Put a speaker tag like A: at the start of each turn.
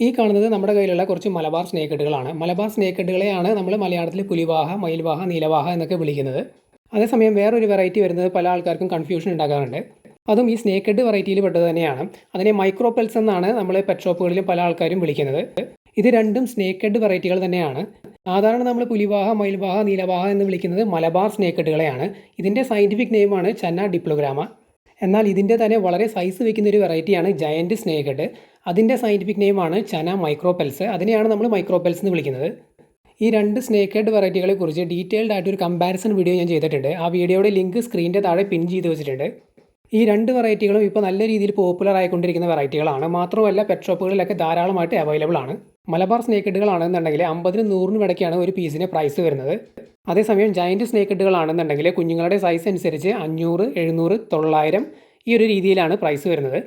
A: ഈ കാണുന്നത് നമ്മുടെ കയ്യിലുള്ള കുറച്ച് മലബാർ സ്നേക്ക് ഹെഡുകളാണ്. മലബാർ സ്നേക്ക് ഹെഡുകളെയാണ് നമ്മൾ മലയാളത്തിൽ പുലിവാഹ, മയിൽവാഹ, നീലവാഹ എന്നൊക്കെ വിളിക്കുന്നത്. അതേസമയം വേറൊരു വെറൈറ്റി വരുന്നത് പല ആൾക്കാർക്കും കൺഫ്യൂഷൻ ഉണ്ടാകാറുണ്ട്. അതും ഈ സ്നേക്ക് ഹെഡ് വെറൈറ്റിയിൽ പെട്ടത് തന്നെയാണ്. അതിനെ മൈക്രോ പെൽസ് എന്നാണ് നമ്മൾ പെറ്റ് ഷോപ്പുകളിലും പല ആൾക്കാരും വിളിക്കുന്നത്. ഇത് രണ്ടും സ്നേക്ക് ഹെഡ് വെറൈറ്റികൾ തന്നെയാണ്. സാധാരണ നമ്മൾ പുലിവാഹ, മയിൽവാഹ, നീലവാഹ എന്ന് വിളിക്കുന്നത് മലബാർ സ്നേക്ക് ഹെഡുകളെയാണ്. ഇതിൻ്റെ സയൻറ്റിഫിക് നെയിമാണ് ചന്ന ഡിപ്ലോഗ്രാമ. എന്നാൽ ഇതിൻ്റെ തന്നെ വളരെ സൈസ് വയ്ക്കുന്ന ഒരു വെറൈറ്റിയാണ് ജയൻറ്റ് സ്നേക്ക് ഹെഡ്. അതിൻ്റെ സയൻറ്റിഫിക് നെയിമാണ് ചന മൈക്രോപെൽസ്. അതിനെയാണ് നമ്മൾ മൈക്രോപെൽസ് എന്ന് വിളിക്കുന്നത്. ഈ രണ്ട് സ്നേക്ക് ഹെഡ് വെറൈറ്റികളെ കുറിച്ച് ഡീറ്റെയിൽഡ് ആയിട്ട് ഒരു കമ്പാരിസൺ വീഡിയോ ഞാൻ ചെയ്തിട്ടുണ്ട്. ആ വീഡിയോയുടെ ലിങ്ക് സ്ക്രീനിൻ്റെ താഴെ പിൻ ചെയ്ത് വെച്ചിട്ടുണ്ട്. ഈ രണ്ട് വെറൈറ്റികളും ഇപ്പോൾ നല്ല രീതിയിൽ പോപ്പുലർ ആയിക്കൊണ്ടിരിക്കുന്ന വെറൈറ്റികളാണ്. മാത്രമല്ല പെറ്റ് ഷോപ്പുകളിലൊക്കെ ധാരാളമായിട്ട് അവൈലബിൾ ആണ്. മലബാർ സ്നേക്ക് ഹെഡുകളാണെന്നുണ്ടെങ്കിൽ 50-നും 100-നും ഇടയ്ക്കാണ് ഒരു പീസിന് പ്രൈസ് വരുന്നത്. അതേസമയം ജയൻറ്റ് സ്നേക്ക് ഹെഡുകളാണെന്നുണ്ടെങ്കിൽ കുഞ്ഞുങ്ങളുടെ സൈസ് അനുസരിച്ച് 500, 700, 900 ഈ ഒരു രീതിയിലാണ് പ്രൈസ് വരുന്നത്.